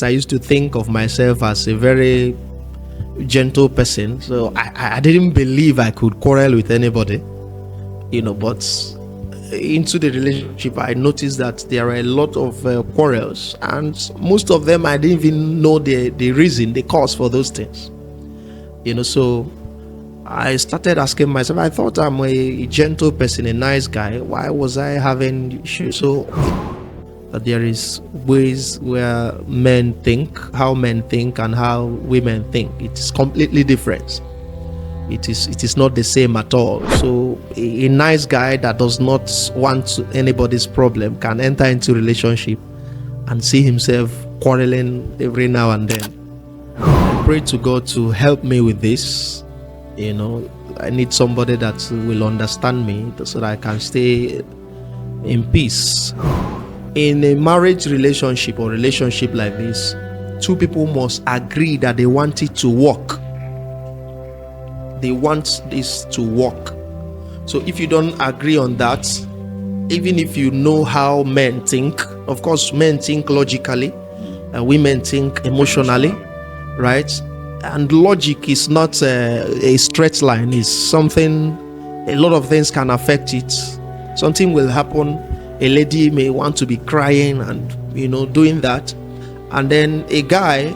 I used to think of myself as a very gentle person, so I didn't believe I could quarrel with anybody, but into the relationship I noticed that there are a lot of quarrels, and most of them I didn't even know the reason, the cause for those things. So I started asking myself, I thought I'm a gentle person, a nice guy. Why was I having issues? So there is ways where men think, how men think, and how women think. It is completely different. It is not the same at all. So a nice guy that does not want anybody's problem can enter into a relationship and see himself quarreling every now and then. I pray to God to help me with this. I need somebody that will understand me so that I can stay in peace. In a marriage relationship or relationship like this, two people must agree that they want it to work. They want this to work. So if you don't agree on that, even if you know how men think, of course men think logically, women think emotionally, right? And logic is not a straight line. It's something, a lot of things can affect it. Something will happen. A lady may want to be crying and doing that, and then a guy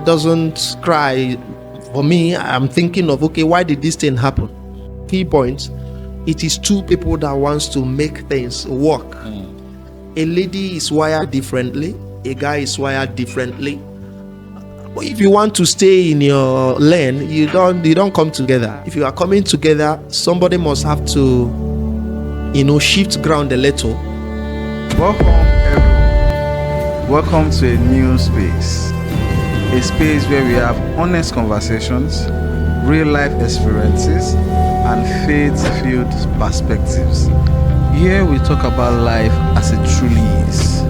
doesn't cry. For me, I'm thinking of, okay, why did this thing happen? Key point, it is two people that wants to make things work. A lady is wired differently, a guy is wired differently. If you want to stay in your lane, you don't come together. If you are coming together, somebody must have to shift ground a little. Welcome everyone. Welcome to a new space. A space where we have honest conversations, real life experiences, and faith-filled perspectives. Here we talk about life as it truly is.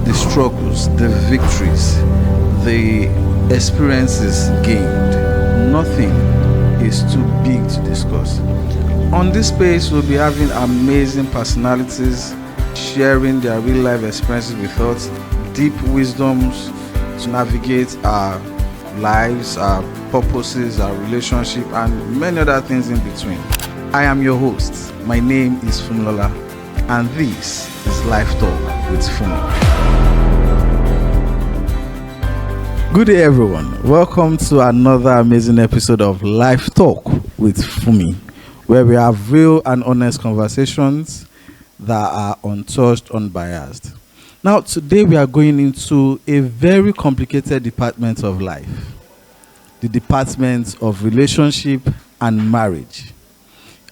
The struggles, the victories, the experiences gained. Nothing is too big to discuss. On this space, we'll be having amazing personalities sharing their real life experiences with us, deep wisdoms to navigate our lives, our purposes, our relationship, and many other things in between. I am your host. My name is Funmi, and this is Life Talk with Funmi. Good day, everyone. Welcome to another amazing episode of Life Talk with Funmi, where we have real and honest conversations that are untouched, unbiased. Now, today we are going into a very complicated department of life, the department of relationship and marriage.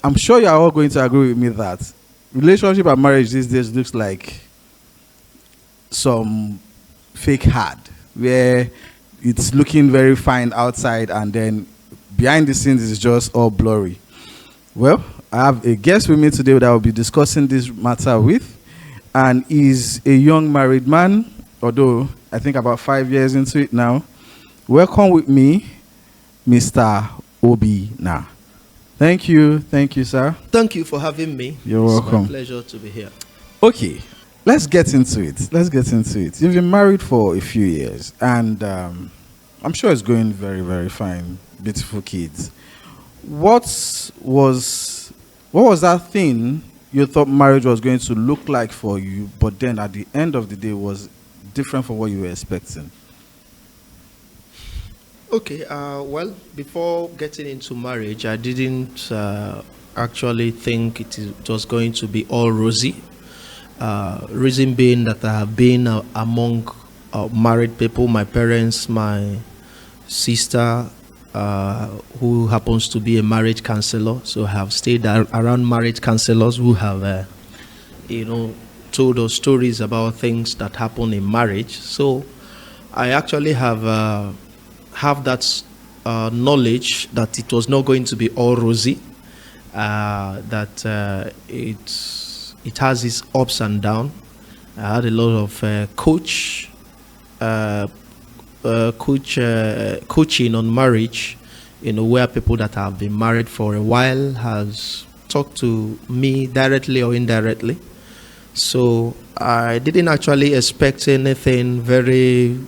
I'm sure you are all going to agree with me that relationship and marriage these days looks like some fake hard, where it's looking very fine outside and then behind the scenes it's just all blurry. Well, I have a guest with me today that I will be discussing this matter with, and he's a young married man, although I think about 5 years into it now. Welcome with me, Mr. Obinna. Thank you, sir. Thank you for having me. You're welcome. It's my pleasure to be here. Okay, let's get into it. You've been married for a few years, and I'm sure it's going very, very fine. Beautiful kids. What was that thing you thought marriage was going to look like for you, but then at the end of the day was different from what you were expecting? Okay, well, before getting into marriage, I didn't actually think it was going to be all rosy. Reason being that I have been among married people, my parents, my sister, who happens to be a marriage counselor. So I have stayed around marriage counselors who have, told us stories about things that happen in marriage. So I actually have that knowledge that it was not going to be all rosy, that it has its ups and downs. I had a lot of coaching on marriage, where people that have been married for a while has talked to me directly or indirectly. So I didn't actually expect anything very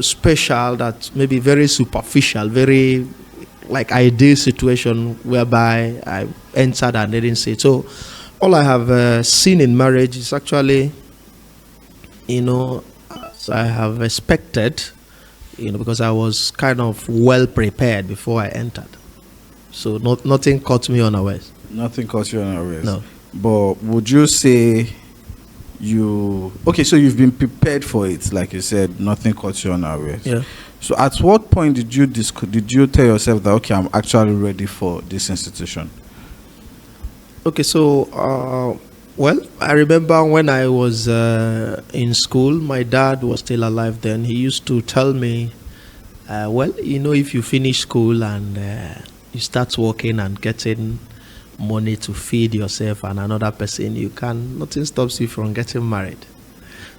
special, that maybe very superficial, very like ideal situation whereby I entered and didn't see it. So all I have seen in marriage is actually, as I have expected, because I was kind of well prepared before I entered. So nothing caught me unawares. Nothing caught you unawares. No. But would you say so you've been prepared for it, like you said, nothing caught you unawares. Yeah. So at what point did you tell yourself that, okay, I'm actually ready for this institution? Okay, so I remember when I was in school, my dad was still alive then. He used to tell me, if you finish school and you start working and getting money to feed yourself and another person, nothing stops you from getting married.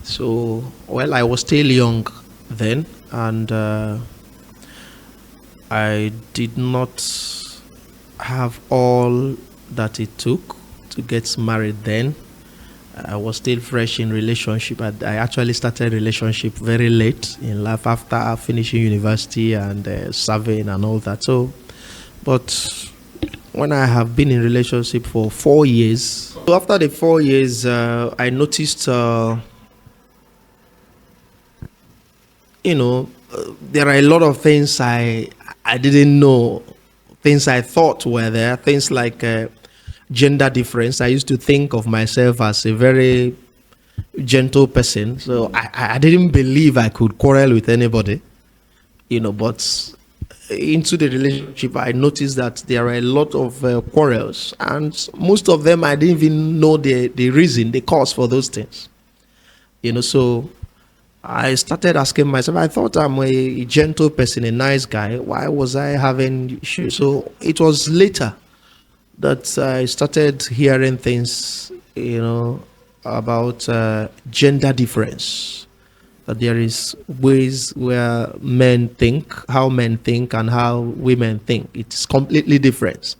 So, I was still young then, and I did not have all that it took to get married then. I was still fresh in relationship. I actually started relationship very late in life after finishing university and serving and all that. So, but when I have been in relationship for 4 years, so after the 4 years, I noticed, there are a lot of things I didn't know, things I thought were there, things like gender difference. I used to think of myself as a very gentle person, so I didn't believe I could quarrel with anybody, but into the relationship, I noticed that there are a lot of quarrels, and most of them I didn't even know the reason, the cause for those things. So I started asking myself, I thought I'm a gentle person, a nice guy. Why was I having issues? So it was later that I started hearing things, about gender difference. That there is ways where men think, how men think, and how women think. It is completely different.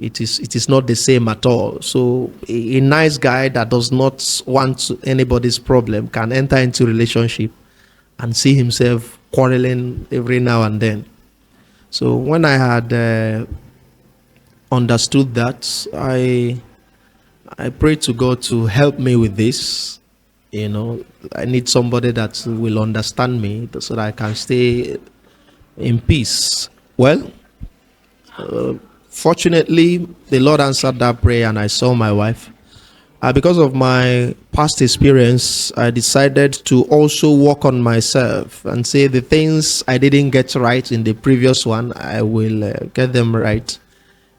It is not the same at all. So a nice guy that does not want anybody's problem can enter into relationship and see himself quarreling every now and then. So when I had understood that, I prayed to God to help me with this. I need somebody that will understand me so that I can stay in peace. Fortunately, the Lord answered that prayer and I saw my wife. Because of my past experience, I decided to also work on myself and say the things I didn't get right in the previous one, I will get them right.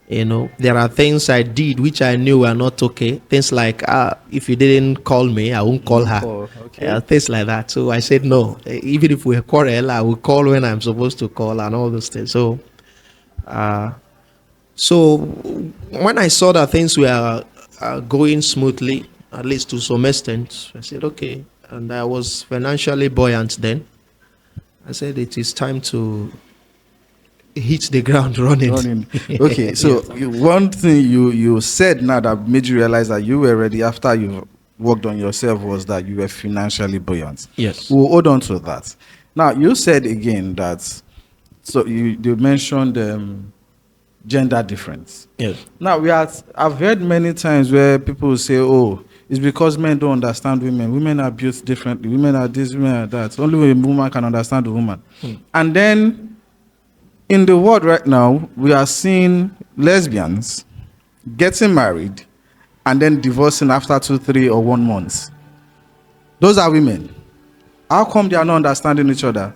There are things I did which I knew were not okay. Things like, if you didn't call me, I won't call her. Okay. Things like that. So I said, no, even if we quarrel, I will call when I'm supposed to call and all those things. So when I saw that things were going smoothly, at least to some extent, I said, okay. And I was financially buoyant then. I said, it is time to hit the ground running. Okay, so one thing you said now that made you realize that you were ready after you worked on yourself was that you were financially buoyant. Yes. We'll hold on to that. Now, you said again that, so you mentioned gender difference. Yes. Now, I've heard many times where people say, oh, it's because men don't understand women. Women are built differently. Women are this, women are that. Only a woman can understand a woman. And then, in the world right now, we are seeing lesbians getting married and then divorcing after 2, 3, or 1 month. Those are women. How come they are not understanding each other?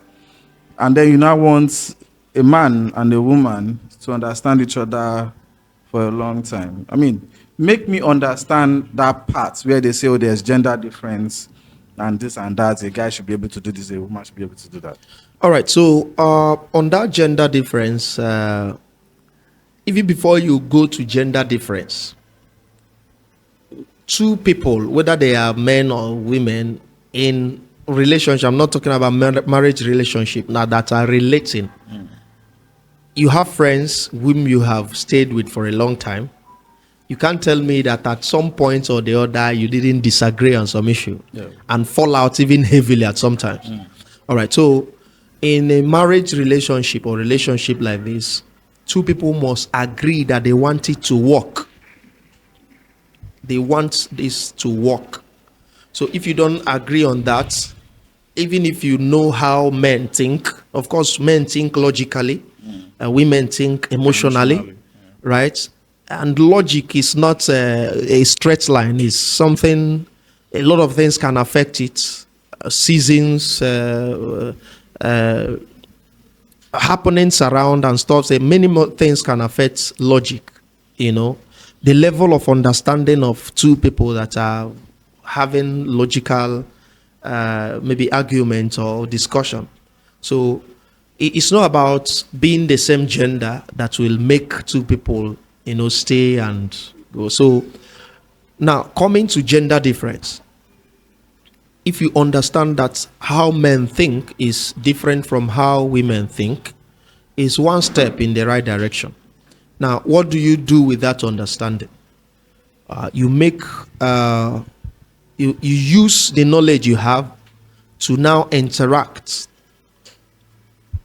And then you now want a man and a woman to understand each other for a long time. I mean, make me understand that part where they say, oh, there's gender difference and this and that. A guy should be able to do this, a woman should be able to do that. All right, so on that gender difference, even before you go to gender difference, two people, whether they are men or women, in relationship, I'm not talking about marriage relationship now, that are relating. You have friends whom you have stayed with for a long time. You can't tell me that at some point or the other you didn't disagree on some issue and fall out even heavily at some times. All right. So in a marriage relationship or relationship like this, two people must agree that they want it to work. They want this to work. So if you don't agree on that, even if you know how men think, of course, men think logically, women think emotionally, right? And logic is not a straight line. It's something, a lot of things can affect it. Seasons, happenings around and stuff. Many more things can affect logic, you know. The level of understanding of two people that are having logical maybe argument or discussion. So it's not about being the same gender that will make two people, you know, stay and go. So now coming to gender difference, if you understand that how men think is different from how women think, is one step in the right direction. Now, what do you do with that understanding? You make you use the knowledge you have to now interact.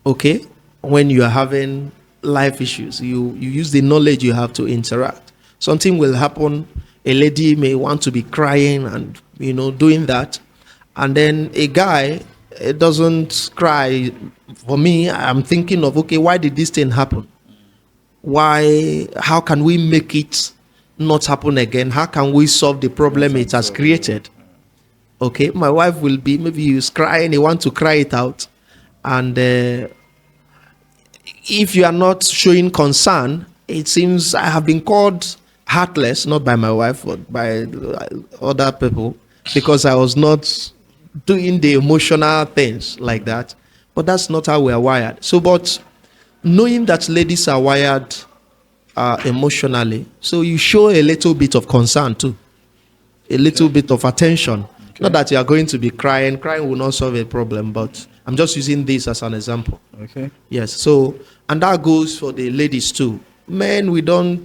Okay, when you are having life issues, you use the knowledge you have to interact. Something will happen. A lady may want to be crying and, you know, doing that, and then a guy doesn't cry. For me, I'm thinking of, okay, why did this thing happen? Why? How can we make it not happen again? How can we solve the problem it has created? Okay, my wife will be, maybe he's crying, he wants to cry it out, and if you are not showing concern, it seems I have been called heartless, not by my wife, but by other people, because I was not doing the emotional things like that. But that's not how we are wired. So, but knowing that ladies are wired emotionally, so you show a little bit of concern too, a little bit of attention. Not that you are going to be crying. Crying will not solve a problem, but I'm just using this as an example. Okay. Yes. So, and that goes for the ladies too. Men, we don't,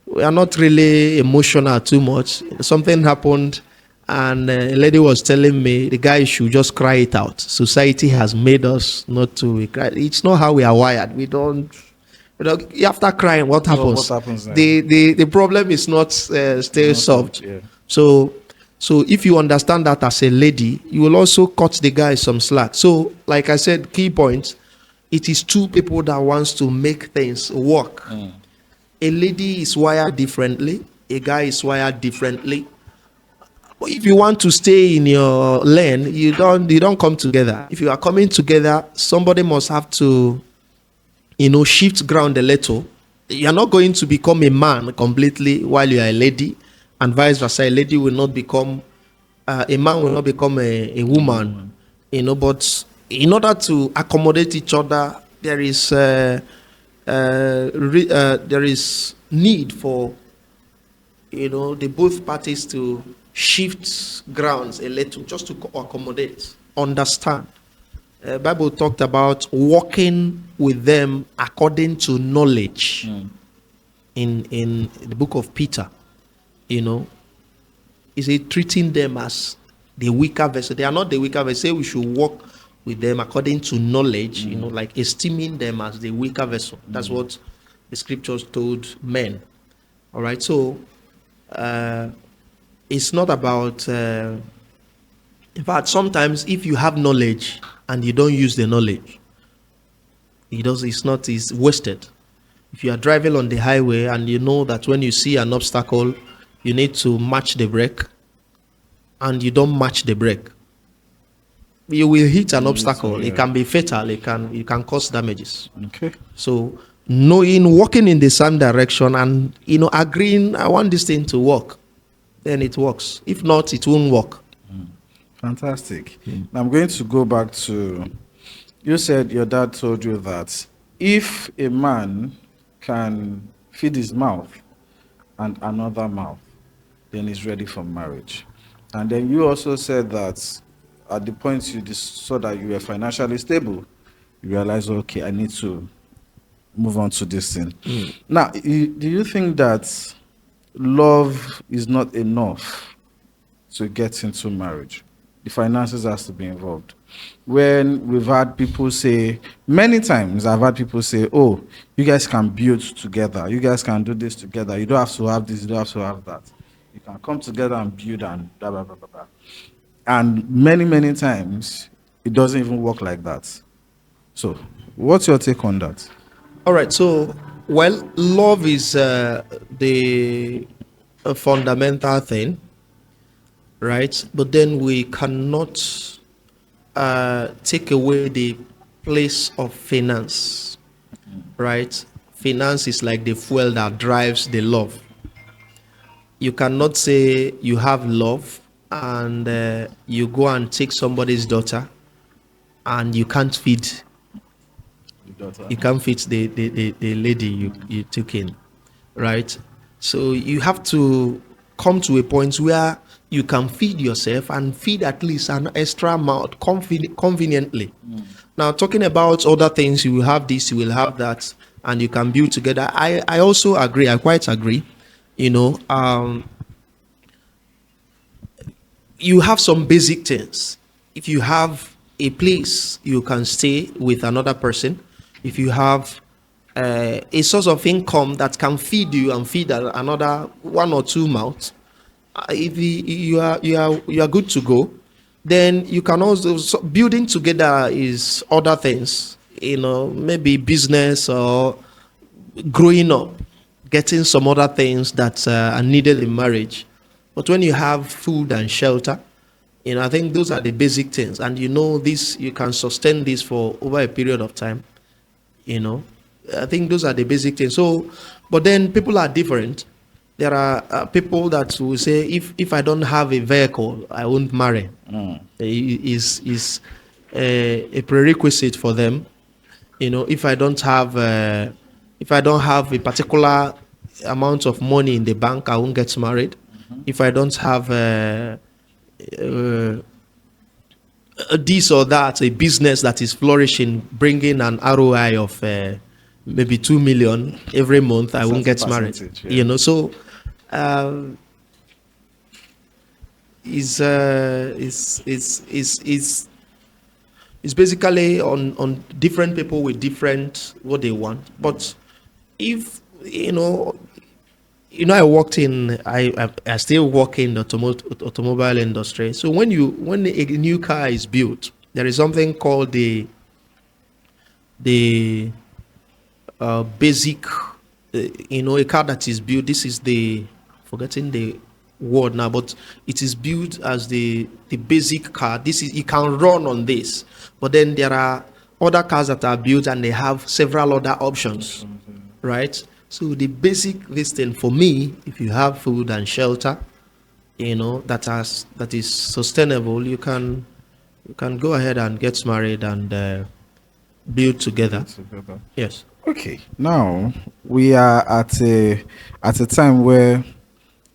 we are not really emotional too much. Something happened, and a lady was telling me the guy should just cry it out. Society has made us not to cry. It's not how we are wired. We don't. You know, after crying, what happens? What happens then? The problem is not still solved. Yeah. So if you understand that as a lady, you will also cut the guy some slack. So, like I said, key point, it is two people that wants to make things work. A lady is wired differently. A guy is wired differently. But if you want to stay in your lane, you don't come together. If you are coming together, somebody must have to, you know, shift ground a little. You're not going to become a man completely while you are a lady, and vice versa. A lady will not become, a man will not become a woman, you know. But in order to accommodate each other, there is need for, you know, the both parties to shift grounds a little, just to accommodate, understand. Bible talked about walking with them according to knowledge in the book of Peter. You know, is it treating them as the weaker vessel? They are not the weaker vessel. Say we should walk with them according to knowledge, you know, like esteeming them as the weaker vessel. That's what the scriptures told men. All right, so it's not about, in fact, sometimes if you have knowledge and you don't use the knowledge, it's wasted. If you are driving on the highway and you know that when you see an obstacle, you need to match the brake, and you don't match the brake, you will hit an obstacle. It can be fatal. You can cause damages. Okay. So walking in the same direction and, you know, agreeing, I want this thing to work, then it works. If not, it won't work. Fantastic. Now I'm going to go back to, you said your dad told you that if a man can feed his mouth and another mouth, then he's ready for marriage. And then you also said that at the point you saw that you were financially stable, you realized, okay, I need to move on to this thing. Now, do you think that love is not enough to get into marriage? The finances has to be involved. When we've had people say, many times I've had people say, oh, you guys can build together. You guys can do this together. You don't have to have this. You don't have to have that. You can come together and build and blah, blah, blah, blah, blah. And many, many times, it doesn't even work like that. So, what's your take on that? All right. So, well, love is the fundamental thing, right? But then we cannot take away the place of finance, right? Finance is like the fuel that drives the love. You cannot say you have love and you go and take somebody's daughter and you can't feed. You can't feed the lady you took in, right? So you have to come to a point where you can feed yourself and feed at least an extra amount conveniently. Now, talking about other things, you will have this, you will have that, and you can build together. I also agree. I quite agree. You have some basic things. If you have a place you can stay with another person, if you have a source of income that can feed you and feed another one or two mouths, if you are good to go, then you can also building together is other things, maybe business or growing up, getting some other things that are needed in marriage. But when you have food and shelter, I think those are the basic things, and this, you can sustain this for over a period of time. I think those are the basic things. So, but then people are different. There are people that will say, if I don't have a vehicle, I won't marry. Is a prerequisite for them. If I don't have a particular amount of money in the bank, I won't get married. If I don't have this or that, a business that is flourishing, bringing an ROI of maybe 2 million every month, I won't get married. Yeah. So it's basically on different people with different what they want. But if I still work in the automobile industry. So when a new car is built, there is something called the basic, a car that is built. This is forgetting the word now, but it is built as the basic car. This is, you can run on this, but then there are other cars that are built and they have several other options, right? So the basic thing for me, if you have food and shelter, that is sustainable, you can go ahead and get married and build together. Yes. Okay. Now we are at a time where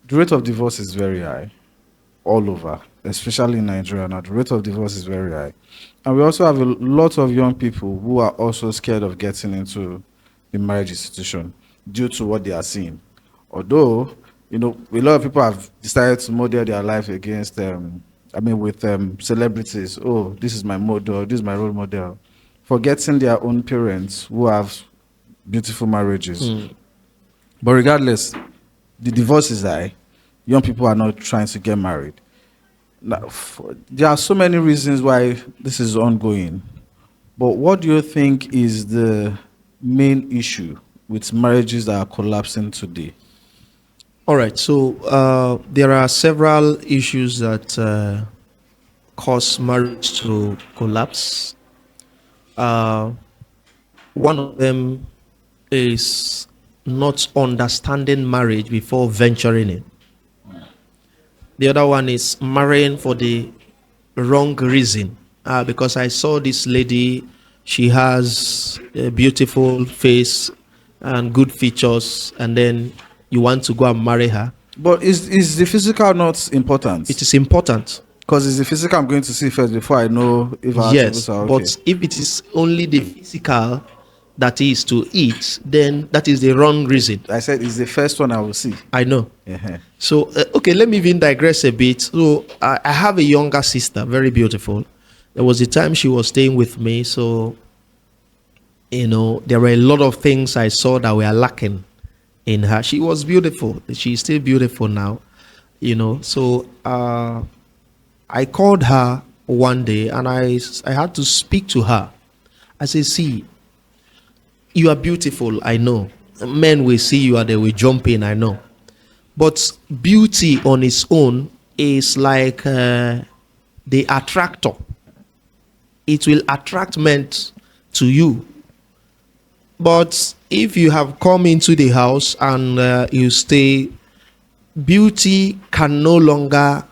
the rate of divorce is very high all over, especially in Nigeria. Now the rate of divorce is very high, and we also have a lot of young people who are also scared of getting into the marriage institution due to what they are seeing. Although, a lot of people have decided to model their life against, with celebrities. Oh, this is my model, this is my role model, forgetting their own parents who have beautiful marriages. But regardless, the divorce is high. Young people are not trying to get married. Now, there are so many reasons why this is ongoing. But what do you think is the main issue with marriages that are collapsing today? All right. So there are several issues that cause marriage to collapse. One of them is not understanding marriage before venturing in. The other one is marrying for the wrong reason. Because I saw this lady, she has a beautiful face and good features, and then you want to go and marry her. But is the physical not important? It is important. Because it's the physical I'm going to see first before I know if I yes, okay. But if it is only the physical, that is to eat, then that is the wrong reason. I said it's the first one I will see. I know. Uh-huh. So, okay, let me even digress a bit. So, I have a younger sister, very beautiful. There was a time she was staying with me. So, there were a lot of things I saw that were lacking in her. She was beautiful. She's still beautiful now, So, I called her one day and I had to speak to her. I said, see, you are beautiful, I know. Men will see you and they will jump in, I know. But beauty on its own is like the attractor. It will attract men to you. But if you have come into the house and you stay, beauty can no longer,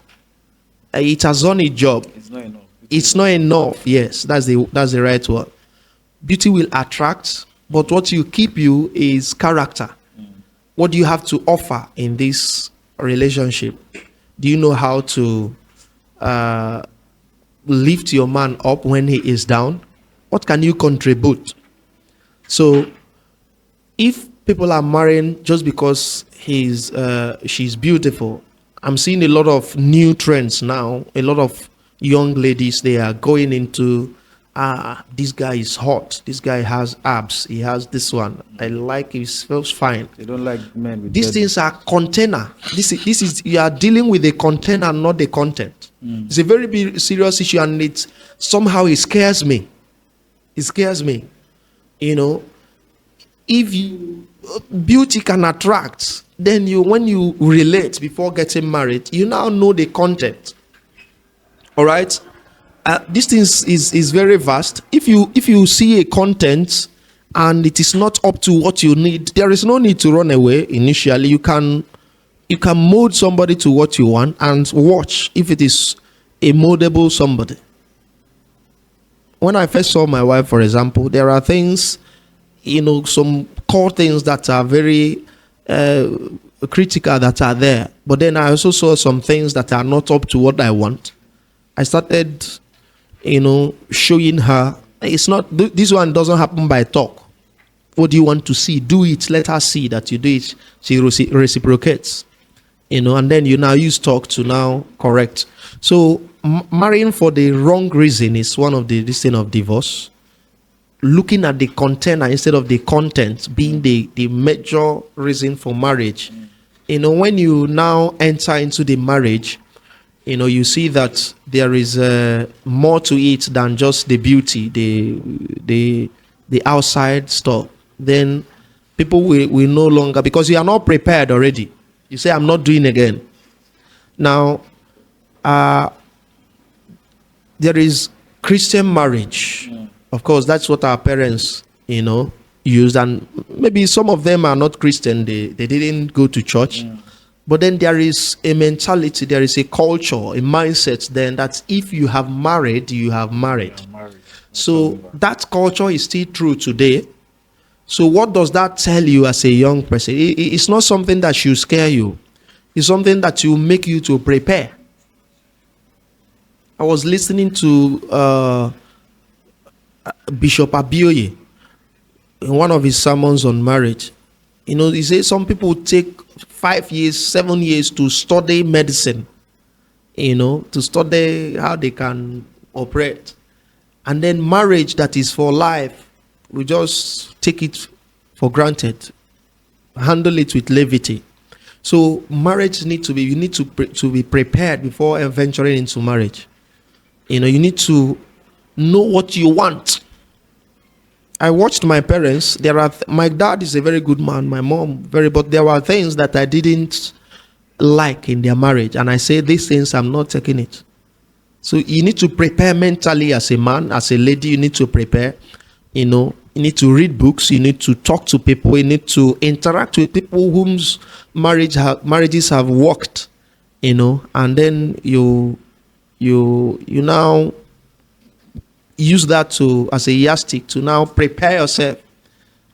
it has done its job. It's not enough. It's not enough. Yes, that's the right word. Beauty will attract, but what you keep you is character. What do you have to offer in this relationship? Do you know how to lift your man up when he is down? What can you contribute? So, if people are marrying just because she's beautiful, I'm seeing a lot of new trends now. A lot of young ladies, they are going into, this guy is hot. This guy has abs. He has this one. I like. He feels fine. They don't like men with These things are container. This is you are dealing with the container, not the content. It's a very big, serious issue, and it scares me. It scares me. If beauty can attract, then when you relate before getting married, you now know the content. All right. This thing is very vast. If you see a content and it is not up to what you need, there is no need to run away initially. You can mold somebody to what you want and watch if it is a moldable somebody. When I first saw my wife, for example, there are things, some core things that are very critical that are there. But then I also saw some things that are not up to what I want. I started showing her, it's not, this one doesn't happen by talk. What do you want to see? Do it. Let her see that you do it. She reciprocates, and then you now use talk to now correct. So marrying for the wrong reason is one of the reasons of divorce. Looking at the container instead of the content being the major reason for marriage. When you now enter into the marriage, you see that there is more to it than just the beauty, the outside stuff. Then people will no longer, because you are not prepared already. You say, I'm not doing again. Now, there is Christian marriage. Of course, that's what our parents, used. And maybe some of them are not Christian. They didn't go to church. But then there is a mentality, there is a culture, a mindset then that if you have married, you have married. So that culture is still true today. So what does that tell you as a young person? It's not something that should scare you. It's something that will make you to prepare. I was listening to Bishop Abioye in one of his sermons on marriage. He says some people take 5 years, 7 years to study medicine, to study how they can operate. And then marriage that is for life, we just take it for granted, handle it with levity. So marriage you need to be prepared before venturing into marriage. You need to know what you want. I watched my parents. My dad is a very good man. My mom, but there were things that I didn't like in their marriage. And I say, these things, I'm not taking it. So you need to prepare mentally as a man, as a lady. You need to prepare. You need to read books. You need to talk to people. You need to interact with people whose marriages have worked. And then you now use that as a yardstick to now prepare yourself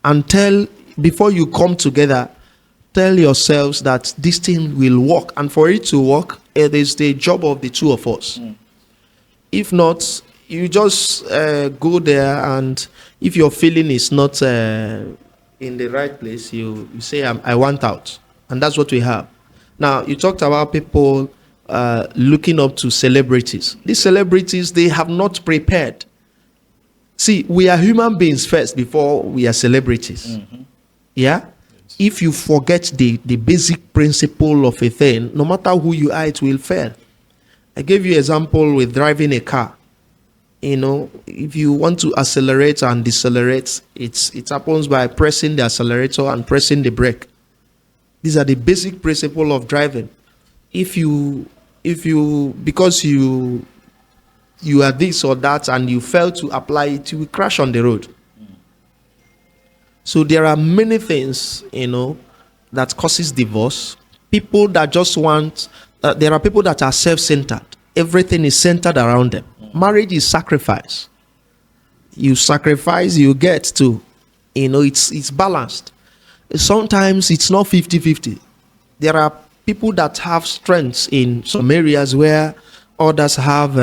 and before you come together, tell yourselves that this thing will work. And for it to work, it is the job of the two of us. If not, you just go there, and if your feeling is not in the right place, you say, I want out. And that's what we have. Now, you talked about people looking up to celebrities. These celebrities, they have not prepared. See, we are human beings first before we are celebrities. Yeah? If you forget the basic principle of a thing, no matter who you are, it will fail. I gave you an example with driving a car. You know, if you want to accelerate and decelerate, it happens by pressing the accelerator and pressing the brake. These are the basic principle of driving. If you because you are this or that and you fail to apply it, you will crash on the road. So there are many things, you know, that causes divorce. People that just want, there are people that are self-centered. Everything is centered around them. Marriage is sacrifice. You sacrifice, you get to, you know, it's balanced. Sometimes it's not 50-50. There are people that have strengths in some areas where others have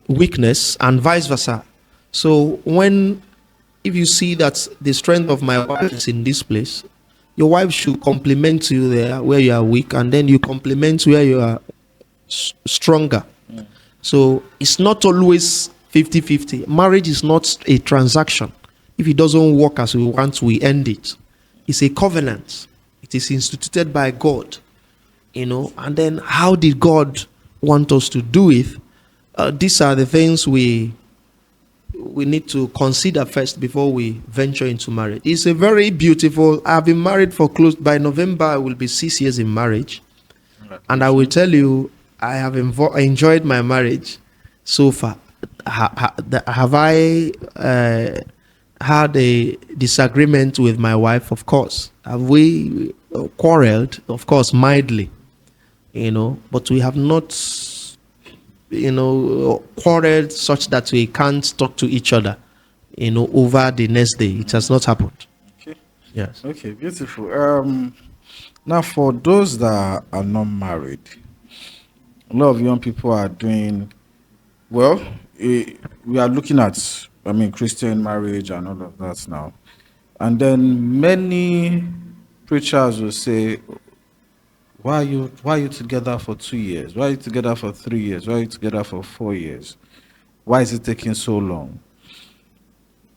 weakness, and vice versa. So if you see that the strength of my wife is in this place, your wife should complement you there where you are weak, and then you complement where you are stronger. So it's not always 50-50. Marriage is not a transaction. If it doesn't work as we want, we end it. It's a covenant. It is instituted by God, you know. And then how did God want us to do it? These are the things we need to consider first before we venture into marriage. It's a very beautiful. I've been married for by November, I will be 6 years in marriage. And I will tell you, I have enjoyed my marriage so far. Have I had a disagreement with my wife? Of course. Have we quarreled? Of course, mildly. You know, but we have not, you know, quarreled such that we can't talk to each other, you know, over the next day. It has not happened. Okay. Yes. Okay, beautiful. Now, for those that are not married, a lot of young people are doing well. We are looking at, Christian marriage and all of that now. And then many preachers will say, why are you together for 2 years? Why are you together for 3 years? Why are you together for 4 years? Why is it taking so long?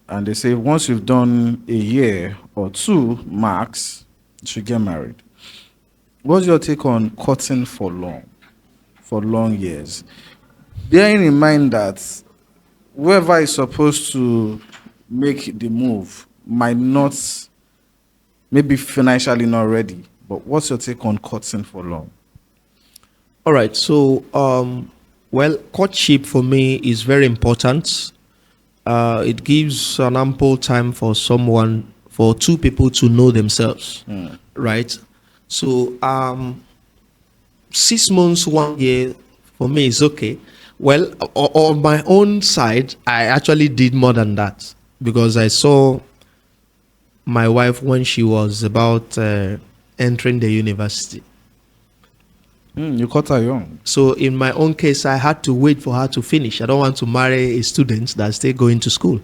And they say once you've done a year or two max, you should get married. What's your take on courting for long years? Bearing in mind that whoever is supposed to make the move might not, maybe financially not ready. But what's your take on courting for long? All right. So, well, courtship for me is very important. It gives an ample time for two people to know themselves, right? So, 6 months, 1 year, for me is okay. Well, on my own side, I actually did more than that, because I saw my wife when she was about entering the university. You caught her young. So in my own case, I had to wait for her to finish. I don't want to marry a student that's still going to school.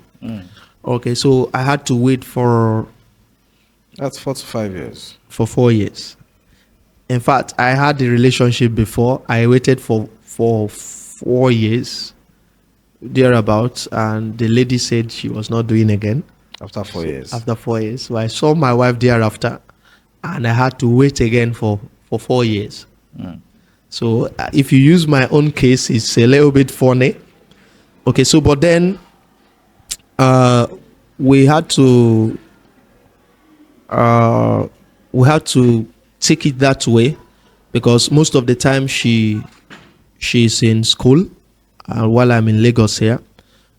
Okay, so I had to wait for... That's 4 to 5 years. For 4 years. In fact, I had a relationship before. I waited for 4 years, thereabouts, and the lady said she was not doing again. After 4 years. After 4 years. So I saw my wife thereafter, and I had to wait again for 4 years. So if you use my own case, it's a little bit funny. Okay, so but then we had to take it that way, because most of the time she's in school while I'm in Lagos here,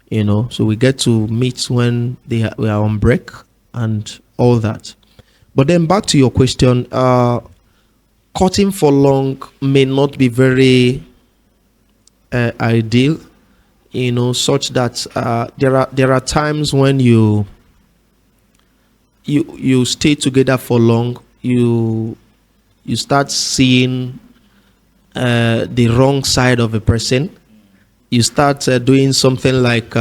you know. So we get to meet when we are on break and all that. But then back to your question, courting for long may not be very ideal, you know, such that there are times when you stay together for long, you start seeing the wrong side of a person, you start doing something like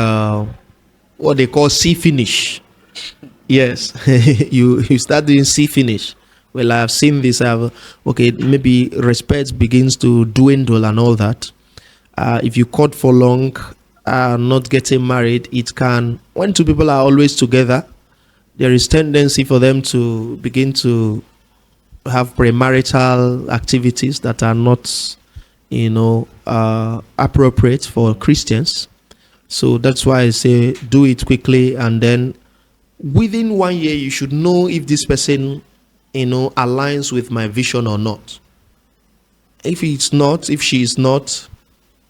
what they call C finish. Yes, you start doing C finish. Well, I've seen this. Okay, maybe respect begins to dwindle and all that. If you court for long, not getting married, it can. When two people are always together, there is tendency for them to begin to have premarital activities that are not, appropriate for Christians. So that's why I say do it quickly, and then within 1 year you should know if this person aligns with my vision or not. If it's not, if she is not,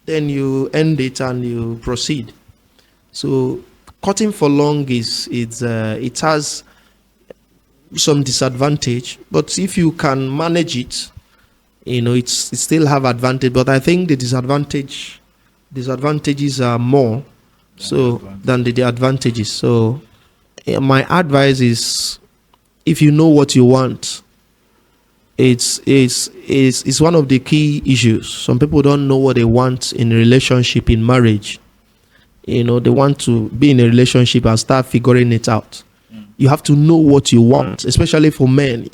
then you end it and you proceed. So cutting for long it has some disadvantage, but if you can manage it, it still have advantage. But I think the disadvantages are more than the advantages. So my advice is, if you know what you want, it's one of the key issues. Some people don't know what they want in a relationship, in marriage. They want to be in a relationship and start figuring it out. You have to know what you want, especially for men.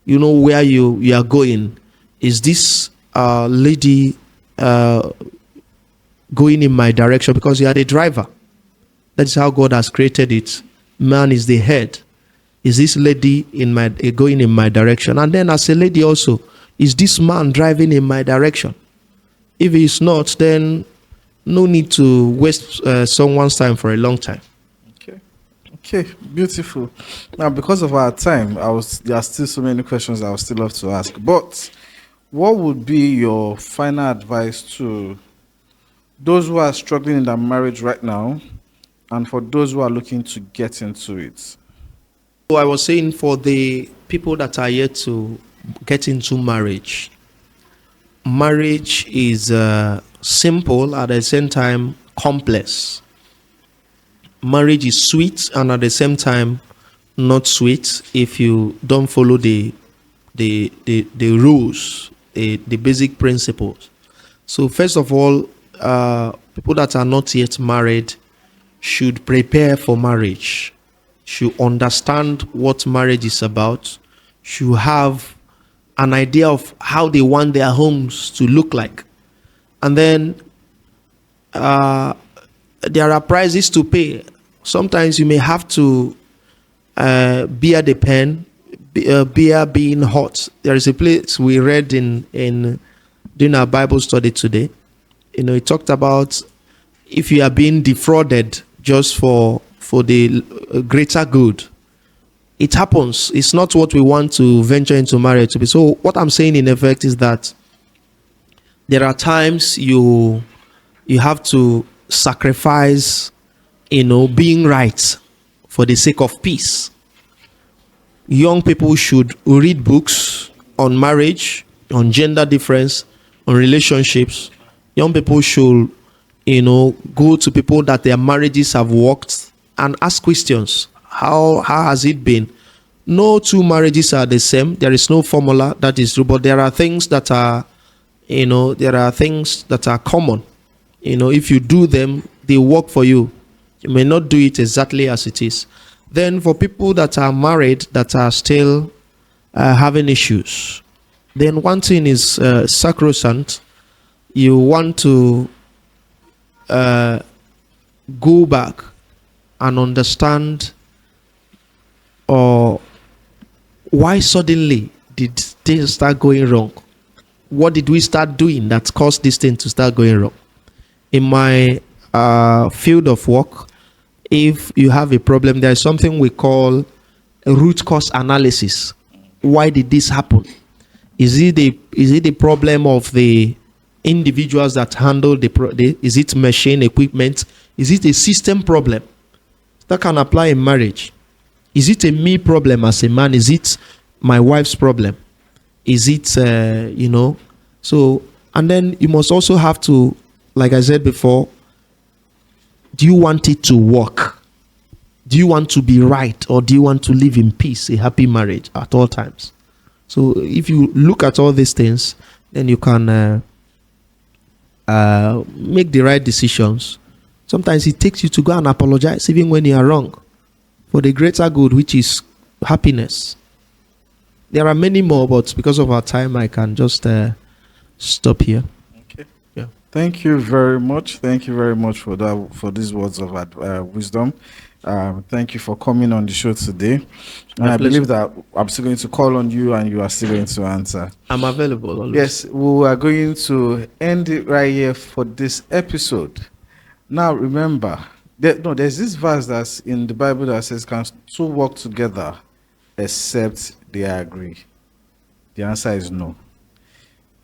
You know where you are going. Is this lady going in my direction? Because you are the driver. That's how God has created it. Man is the head. Is this lady going in my direction? And then as a lady also, is this man driving in my direction? If he's not, then no need to waste someone's time for a long time. Okay, beautiful. Now, because of our time, there are still so many questions I would still love to ask. But what would be your final advice to those who are struggling in their marriage right now, and for those who are looking to get into it? So I was saying, for the people that are yet to get into marriage, marriage is simple, at the same time complex. Marriage is sweet and at the same time not sweet if you don't follow the rules, the basic principles. So first of all, people that are not yet married should prepare for marriage, should understand what marriage is about, should have an idea of how they want their homes to look like. And then there are prices to pay. Sometimes you may have to bear the pain, beer being hot. There is a place we read in during our Bible study today. It talked about if you are being defrauded just for the greater good. It happens. It's not what we want to venture into marriage to be. So what I'm saying in effect is that there are times you have to sacrifice, being right for the sake of peace. Young people should read books on marriage, on gender difference, on relationships. Young people should, go to people that their marriages have worked and ask questions. How has it been? No two marriages are the same. There is no formula, that is true, but there are things that are, common. If you do them, they work for you. You may not do it exactly as it is. Then for people that are married that are still having issues, then one thing is sacrosanct. You want to go back and understand why suddenly did things start going wrong? What did we start doing that caused this thing to start going wrong? In my field of work, if you have a problem, there is something we call a root cause analysis. Why did this happen? Is it the problem of the individuals that handle is it machine equipment? Is it a system problem? That can apply in marriage. Is it a me problem as a man? Is it my wife's problem? Is it so? And then you must also have to, like I said before, do you want it to work? Do you want to be right, or do you want to live in peace, a happy marriage at all times? So if you look at all these things, then you can make the right decisions, sometimes it takes you to go and apologize even when you are wrong, for the greater good, which is happiness. There are many more, but because of our time, I can just stop here. Okay. Yeah. Thank you very much. Thank you very much for that, for these words of wisdom. Thank you for coming on the show today. And I believe that I'm still going to call on you, and you are still going to answer. I'm available always. Yes, we are going to end it right here for this episode. Now, remember, there's this verse that's in the Bible that says, "Can two work together except they agree?" The answer is no.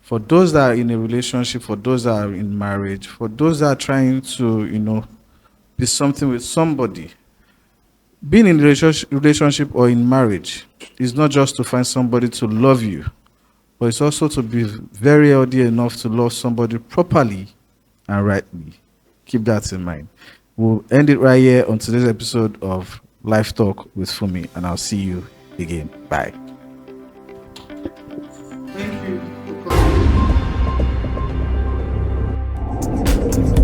For those that are in a relationship, for those that are in marriage, for those that are trying to, be something with somebody, being in a relationship or in marriage is not just to find somebody to love you, but it's also to be very healthy enough to love somebody properly and rightly. Keep that in mind. We'll end it right here on today's episode of Life Talk with Fumi, and I'll see you again. Bye. Thank you.